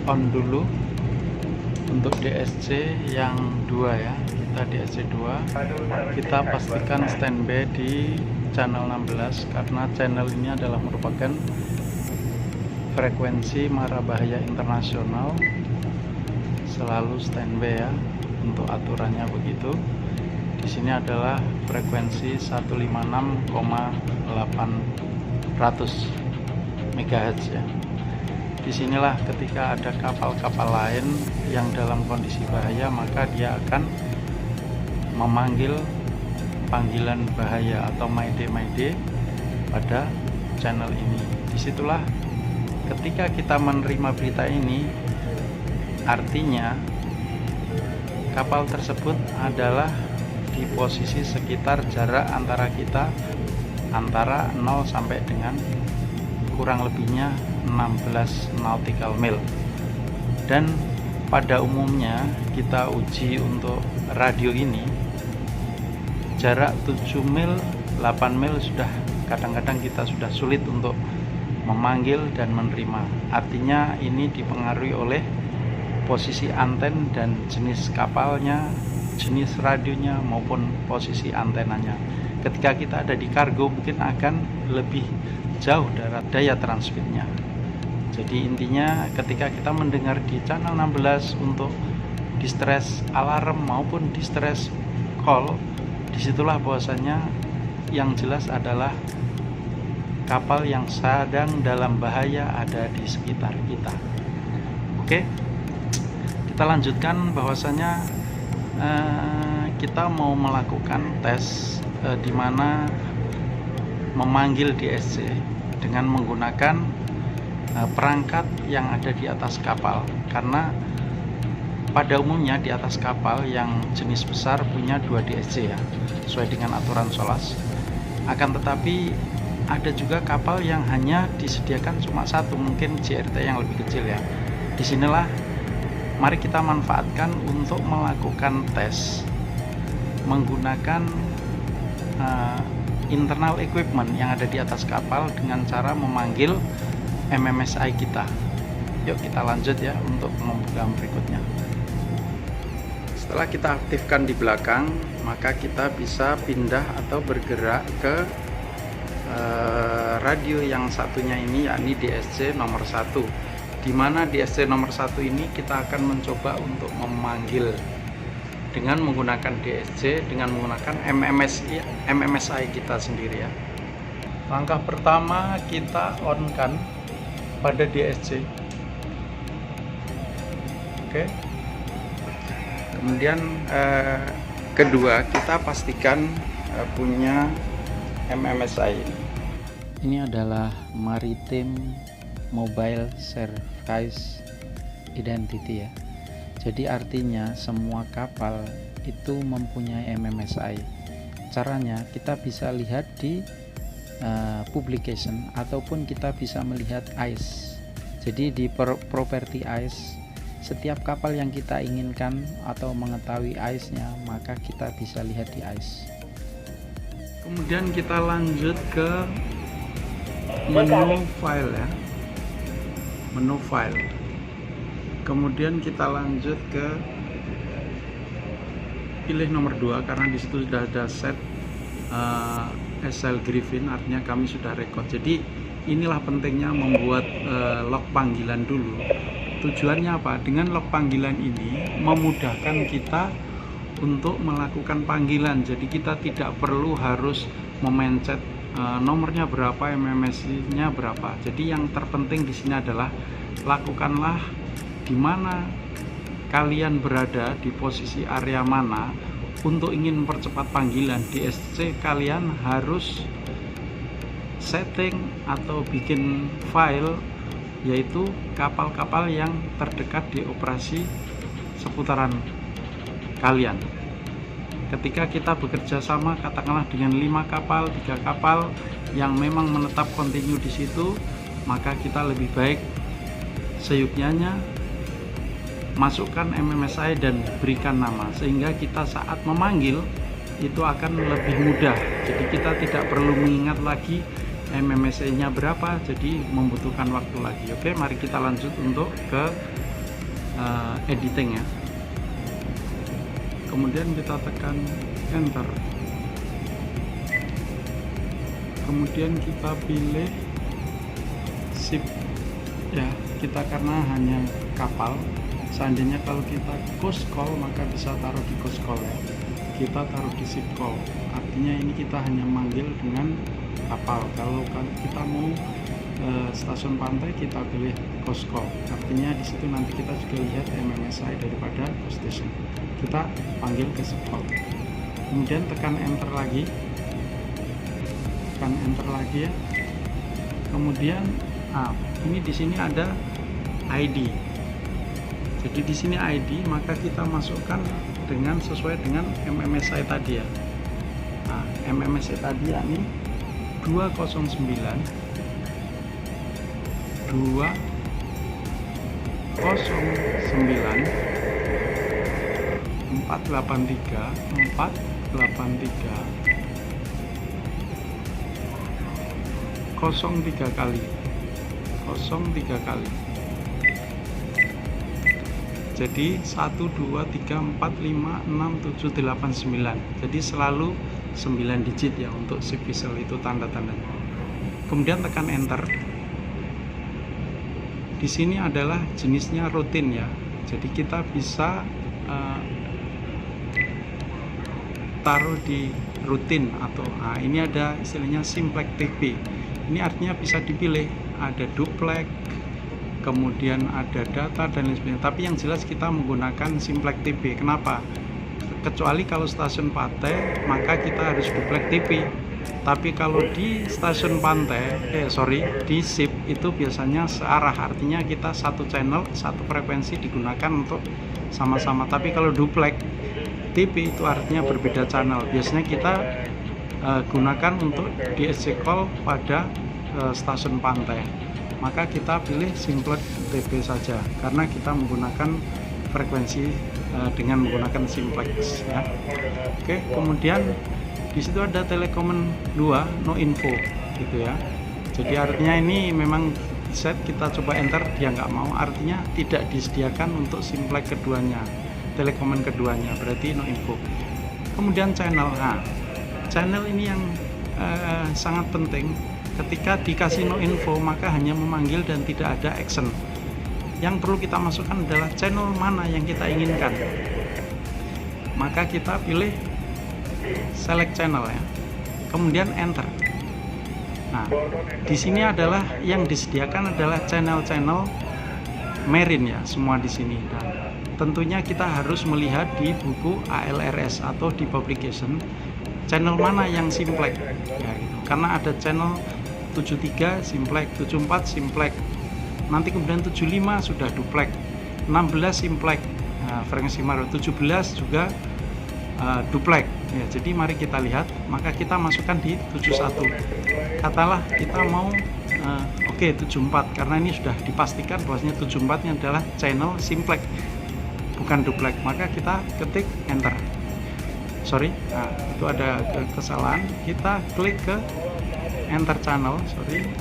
on dulu untuk DSC yang 2 ya. Kita DSC 2 kita pastikan standby di channel 16 karena channel ini adalah merupakan frekuensi mara bahaya internasional, selalu standby ya. Untuk aturannya begitu. Di sini adalah frekuensi 156,800 MHz ya. Disinilah ketika ada kapal-kapal lain yang dalam kondisi bahaya, maka dia akan memanggil panggilan bahaya atau mayday pada channel ini. Disitulah ketika kita menerima berita ini, artinya kapal tersebut adalah di posisi sekitar jarak antara kita antara 0 sampai dengan kurang lebihnya 16 nautical mil. Dan pada umumnya kita uji untuk radio ini jarak 7 mil 8 mil sudah kadang-kadang kita sudah sulit untuk memanggil dan menerima. Artinya ini dipengaruhi oleh posisi anten dan jenis kapalnya, jenis radionya maupun posisi antenanya. Ketika kita ada di kargo mungkin akan lebih jauh dari daya transmitnya. Jadi intinya ketika kita mendengar di channel 16 untuk distress alarm maupun distress call, disitulah bahwasanya yang jelas adalah kapal yang sedang dalam bahaya ada di sekitar kita. Oke, kita lanjutkan bahwasanya kita mau melakukan tes di mana memanggil DSC dengan menggunakan perangkat yang ada di atas kapal, karena pada umumnya di atas kapal yang jenis besar punya 2 DSC ya, sesuai dengan aturan SOLAS. Akan tetapi ada juga kapal yang hanya disediakan cuma satu, mungkin JRT yang lebih kecil ya. Disinilah mari kita manfaatkan untuk melakukan tes menggunakan internal equipment yang ada di atas kapal dengan cara memanggil MMSI kita. Yuk kita lanjut ya untuk pembukaan berikutnya. Setelah kita aktifkan di belakang, maka kita bisa pindah atau bergerak ke radio yang satunya ini, yakni DSC nomor 1, di mana DSC nomor 1 ini kita akan mencoba untuk memanggil dengan menggunakan DSC, dengan menggunakan MMSI kita sendiri ya. Langkah pertama kita on kan pada DSC. Oke. Kemudian kedua kita pastikan punya MMSI. Ini adalah Maritime Mobile Service Identity ya. Jadi artinya semua kapal itu mempunyai MMSI. Caranya kita bisa lihat di publication ataupun kita bisa melihat ICE. Jadi di property ICE, setiap kapal yang kita inginkan atau mengetahui ICE-nya, maka kita bisa lihat di ICE. Kemudian kita lanjut ke menu file ya, menu file. Kemudian kita lanjut ke pilih nomor 2 karena disitu sudah ada set SL Griffin, artinya kami sudah record. Jadi inilah pentingnya membuat log panggilan dulu. Tujuannya apa? Dengan log panggilan ini memudahkan kita untuk melakukan panggilan. Jadi kita tidak perlu harus memencet nomornya berapa, MMSI-nya berapa. Jadi yang terpenting di sini adalah lakukanlah di mana kalian berada, di posisi area mana. Untuk ingin mempercepat panggilan DSC, kalian harus setting atau bikin file, yaitu kapal-kapal yang terdekat di operasi seputaran kalian. Ketika kita bekerja sama katakanlah dengan 5 kapal, 3 kapal yang memang menetap kontinu di situ, maka kita lebih baik seyuknyanya masukkan MMSI dan berikan nama, sehingga kita saat memanggil itu akan lebih mudah. Jadi kita tidak perlu mengingat lagi MMSI nya berapa, jadi membutuhkan waktu lagi. Oke, mari kita lanjut untuk ke editing ya. Kemudian kita tekan enter, kemudian kita pilih ship ya. Kita karena hanya kapal, seandainya kalau kita coast call maka bisa taruh di coast call ya, kita taruh di ship call, artinya ini kita hanya manggil dengan kapal. Kalau kita mau stasiun pantai, kita pilih coast call, artinya di situ nanti kita juga lihat MMSI daripada coast station. Kita panggil ke ship call, kemudian tekan enter lagi, ya. Kemudian ini di sini ada ID. Jadi di sini ID, maka kita masukkan dengan sesuai dengan MMSI tadi ya. Nah, MMSI tadi yakni 209 03 kali. Jadi 1 2 3 4 5 6 7 8 9. Jadi selalu 9 digit ya untuk ship whistle itu tanda-tandanya. Kemudian tekan enter. Di sini adalah jenisnya rutin ya. Jadi kita bisa taruh di rutin atau ini ada istilahnya simplex TP. Ini artinya bisa dipilih, ada duplex, kemudian ada data dan lain sebagainya. Tapi yang jelas kita menggunakan simplex TP. Kenapa? Kecuali kalau stasiun pantai maka kita harus duplex TP. Tapi kalau di stasiun pantai, di ship itu biasanya searah, artinya kita satu channel, satu frekuensi digunakan untuk sama-sama. Tapi kalau duplex TP itu artinya berbeda channel. Biasanya kita gunakan untuk DSC call pada stasiun pantai. Maka kita pilih simplex TP saja karena kita menggunakan frekuensi dengan menggunakan simplex ya. Oke, kemudian di situ ada telekomen 2 no info gitu ya. Jadi artinya ini memang set, kita coba enter, dia nggak mau, artinya tidak disediakan untuk simplex keduanya, telekomen keduanya, berarti no info. Kemudian channel, channel ini yang sangat penting. Ketika dikasih no info maka hanya memanggil dan tidak ada action. Yang perlu kita masukkan adalah channel mana yang kita inginkan. Maka kita pilih select channel ya, kemudian enter. Nah, di sini adalah yang disediakan adalah channel-channel marine ya, semua di sini. Dan tentunya kita harus melihat di buku ALRS atau di publication channel mana yang simplex ya gitu. Karena ada channel 73 simplex, 74 simplex, nanti kemudian 75 sudah duplex, 16 simplex, frekuensi 17 juga duplex ya. Jadi mari kita lihat, maka kita masukkan di 71. Katalah kita mau 74, karena ini sudah dipastikan bahwasanya 74 ini adalah channel simplex bukan duplex, maka kita ketik enter. Itu ada kesalahan, kita klik ke enter channel,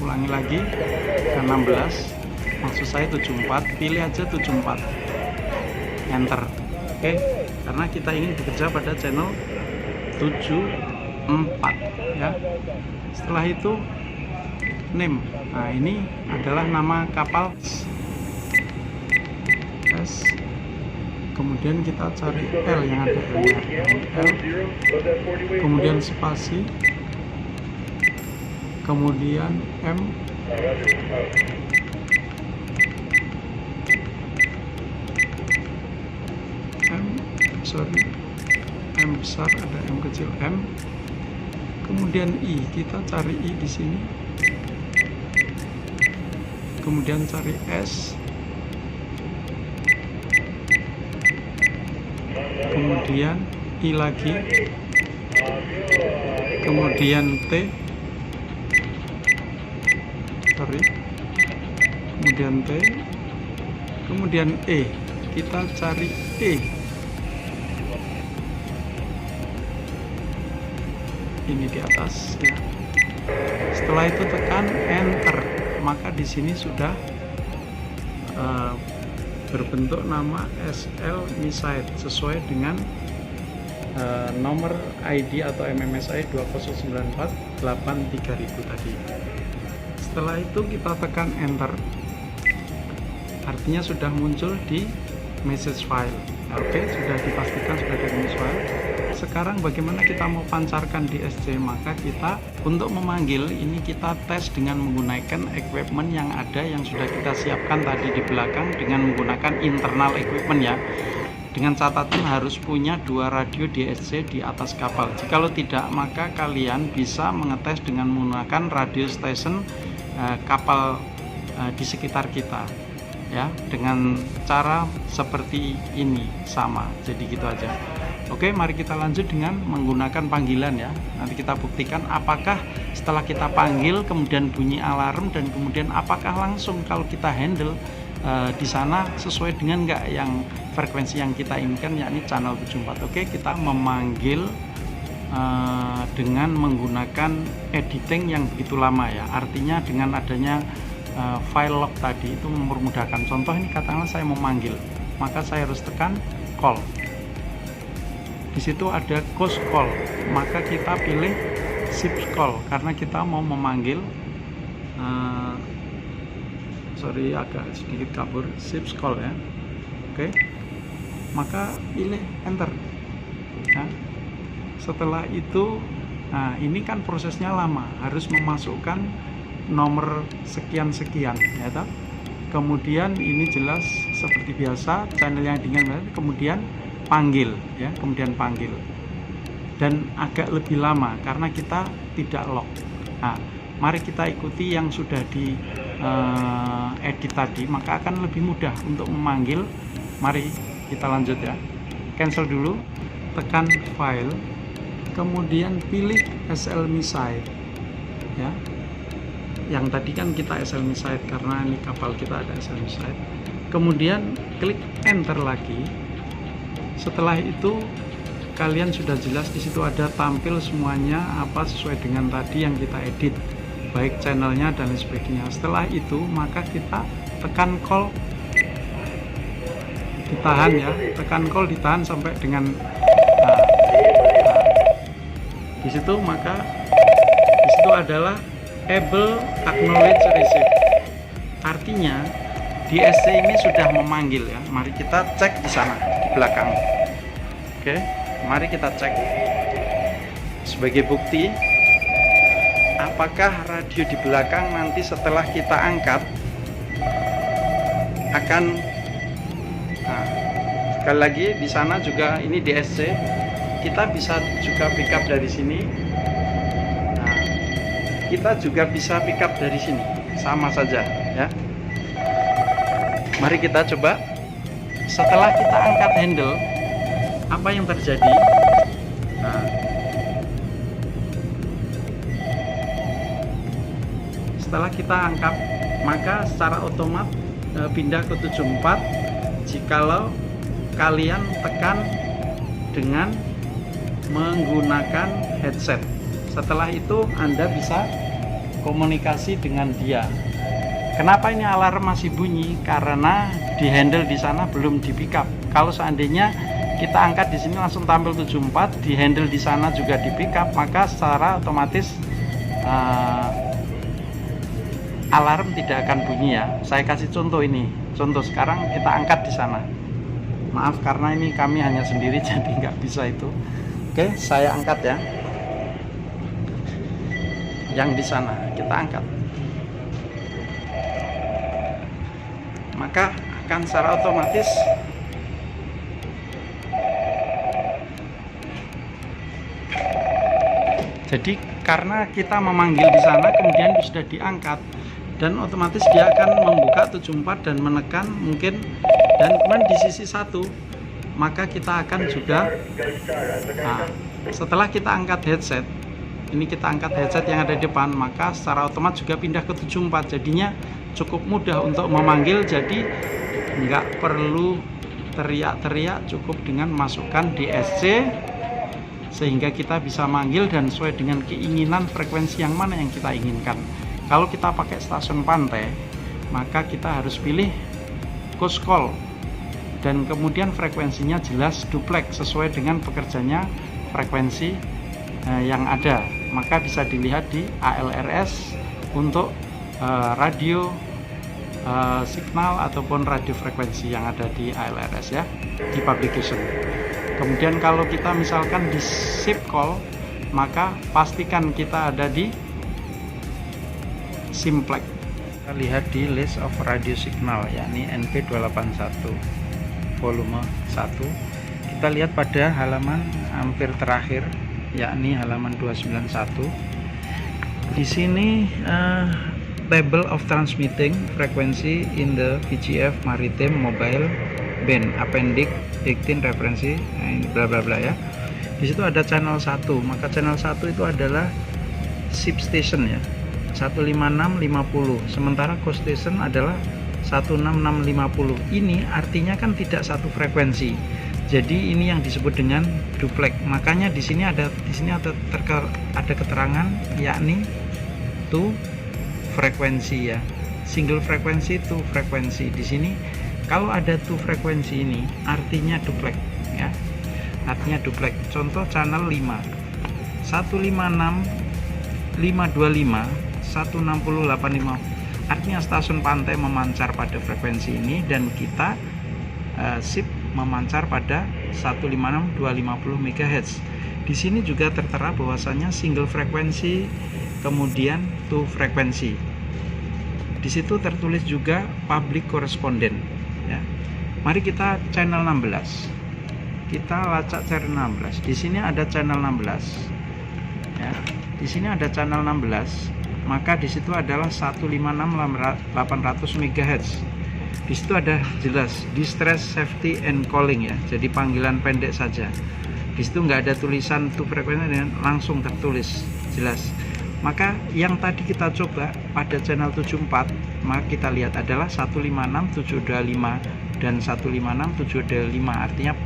ulangi lagi ke 16, maksud saya 74, pilih aja 74, enter. Oke, karena kita ingin bekerja pada channel 74 ya. Setelah itu name, ini adalah nama kapal S, kemudian kita cari L yang ada L, kemudian spasi, kemudian M, M besar, ada M kecil M, kemudian I, kita cari I di sini, kemudian cari S, kemudian I lagi, kemudian T, kemudian T, kemudian E, kita cari E, ini di atas ya. Setelah itu tekan enter, maka di sini sudah berbentuk nama SL Miside sesuai dengan nomor ID atau MMSI 209483000 tadi. Setelah itu kita tekan enter, artinya sudah muncul di message file. Oke, sudah dipastikan sudah di message file. Sekarang bagaimana kita mau pancarkan di SC? Maka kita untuk memanggil ini kita tes dengan menggunakan equipment yang ada yang sudah kita siapkan tadi di belakang dengan menggunakan internal equipment ya. Dengan catatan harus punya 2 radio DSC di atas kapal. Jikalau tidak, maka kalian bisa mengetes dengan menggunakan radio station kapal di sekitar kita ya, dengan cara seperti ini sama. Jadi gitu aja. Oke, mari kita lanjut dengan menggunakan panggilan ya. Nanti kita buktikan apakah setelah kita panggil kemudian bunyi alarm, dan kemudian apakah langsung kalau kita handle di sana sesuai dengan enggak yang frekuensi yang kita inginkan, yakni channel 74. Oke, kita memanggil dengan menggunakan editing yang begitu lama ya. Artinya dengan adanya file log tadi itu mempermudahkan. Contoh ini katakanlah saya memanggil, maka saya harus tekan call. Di situ ada ghost call, maka kita pilih ship call karena kita mau memanggil sorry agak sedikit kabur, ship call ya. Oke, maka pilih enter. Nah, setelah itu, nah ini kan prosesnya lama, harus memasukkan nomor sekian-sekian ya toh. Kemudian ini jelas seperti biasa channel yang dengan, kemudian panggil ya, kemudian panggil, dan agak lebih lama karena kita tidak lock. Nah, mari kita ikuti yang sudah di edit tadi, maka akan lebih mudah untuk memanggil. Mari kita lanjut ya. Cancel dulu, tekan file, kemudian pilih SL Miside ya. Yang tadi kan kita SL Miside karena ini kapal kita ada SL Miside. Kemudian klik enter lagi. Setelah itu kalian sudah jelas, di situ ada tampil semuanya apa sesuai dengan tadi yang kita edit, baik channelnya dan lain sebagainya. Setelah itu maka kita tekan call, ditahan ya, tekan call ditahan sampai dengan di situ, maka di situ adalah able acknowledge receive. Artinya DSC ini sudah memanggil ya. Mari kita cek di sana di belakang. Oke, mari kita cek sebagai bukti apakah radio di belakang nanti setelah kita angkat akan sekali lagi di sana juga ini DSC, kita bisa juga pickup dari sini. Nah, kita juga bisa pickup dari sini, sama saja ya. Mari kita coba. Setelah kita angkat handle, apa yang terjadi? Nah, setelah kita angkat, maka secara otomatis pindah ke 74 jikalau kalian tekan dengan menggunakan headset. Setelah itu Anda bisa komunikasi dengan dia. Kenapa ini alarm masih bunyi? Karena di handle di sana belum di pickup. Kalau seandainya kita angkat di sini langsung tampil 74, di handle di sana juga di pickup, maka secara otomatis alarm tidak akan bunyi ya. Saya kasih contoh ini. Contoh sekarang kita angkat di sana. Maaf karena ini kami hanya sendiri jadi nggak bisa itu. Oke, saya angkat ya. Yang di sana kita angkat. Maka akan secara otomatis jadi karena kita memanggil di sana kemudian sudah diangkat, dan otomatis dia akan membuka 74 dan menekan mungkin, dan kemudian di sisi satu maka kita akan juga setelah kita angkat headset, ini kita angkat headset yang ada di depan, maka secara otomatis juga pindah ke 74. Jadinya cukup mudah untuk memanggil, jadi nggak perlu teriak-teriak, cukup dengan masukkan DSC sehingga kita bisa manggil dan sesuai dengan keinginan frekuensi yang mana yang kita inginkan. Kalau kita pakai stasiun pantai, maka kita harus pilih coast call dan kemudian frekuensinya jelas duplex sesuai dengan pekerjanya frekuensi yang ada. Maka bisa dilihat di ALRS untuk radio signal ataupun radio frekuensi yang ada di ALRS ya, di publication. Kemudian kalau kita misalkan di ship call, maka pastikan kita ada di simplex. Kita lihat di list of radio signal, yakni NP281 volume 1. Kita lihat pada halaman hampir terakhir, yakni halaman 291. Di sini table of transmitting frequency in the VGF Maritime Mobile Band Appendix 18 referensi bla bla bla ya. Di situ ada channel 1, maka channel 1 itu adalah ship station ya, 15650, sementara coast station adalah 16650. Ini artinya kan tidak satu frekuensi. Jadi ini yang disebut dengan duplex. Makanya di sini ada keterangan yakni two frekuensi ya. Single frekuensi, two frekuensi. Di sini kalau ada two frekuensi ini artinya duplex ya. Artinya duplex. Contoh channel 5. 156 525 16085. Artinya stasiun pantai memancar pada frekuensi ini dan kita ship memancar pada 156 250 MHz. Di sini juga tertera bahwasanya single frekuensi kemudian two frekuensi. Di situ tertulis juga public correspondent ya. Mari kita channel 16. Kita lacak channel 16. Di sini ada channel 16. Ya. Di sini ada channel 16. Maka di situ adalah 156 800 MHz. Di situ ada jelas distress safety and calling ya. Jadi panggilan pendek saja. Di situ nggak ada tulisan two frekuensi dan langsung tertulis jelas. Maka yang tadi kita coba pada channel 74, maka kita lihat adalah 156725 dan 156725, artinya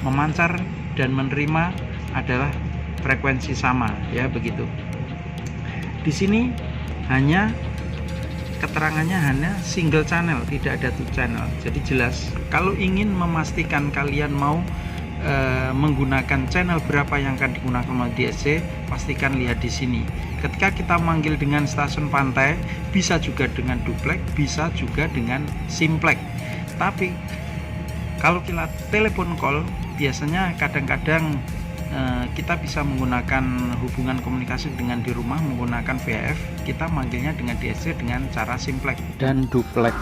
memancar dan menerima adalah frekuensi sama ya, begitu. Di sini hanya keterangannya hanya single channel, tidak ada two channel. Jadi jelas kalau ingin memastikan kalian mau menggunakan channel berapa yang akan digunakan oleh DSC, pastikan lihat di sini. Ketika kita manggil dengan stasiun pantai, bisa juga dengan duplex, bisa juga dengan simplex. Tapi kalau kita telepon call, biasanya kadang-kadang kita bisa menggunakan hubungan komunikasi dengan di rumah menggunakan VHF. Kita manggilnya dengan DSC dengan cara simplex dan duplex.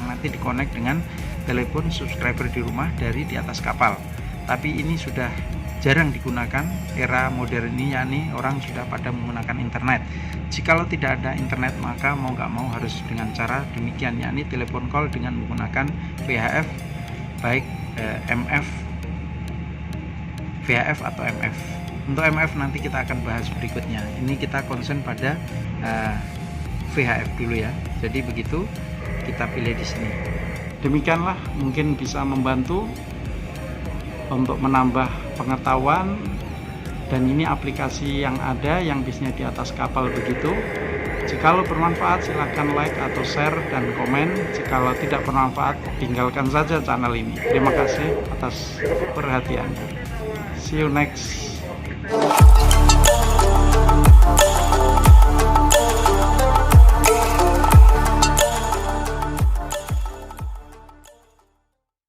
Nanti dikonek dengan telepon subscriber di rumah dari di atas kapal. Tapi ini sudah jarang digunakan era modern ini, yakni orang sudah pada menggunakan internet. Jikalau tidak ada internet, maka mau nggak mau harus dengan cara demikian, yakni telepon call dengan menggunakan VHF, baik MF, VHF atau MF. Untuk MF nanti kita akan bahas berikutnya. Ini kita concern pada VHF dulu ya. Jadi begitu kita pilih di sini. Demikianlah, mungkin bisa membantu untuk menambah pengetahuan, dan ini aplikasi yang ada yang bisnya di atas kapal begitu. Jikalau bermanfaat silahkan like atau share dan komen. Jikalau tidak bermanfaat tinggalkan saja channel ini. Terima kasih atas perhatiannya. See you next.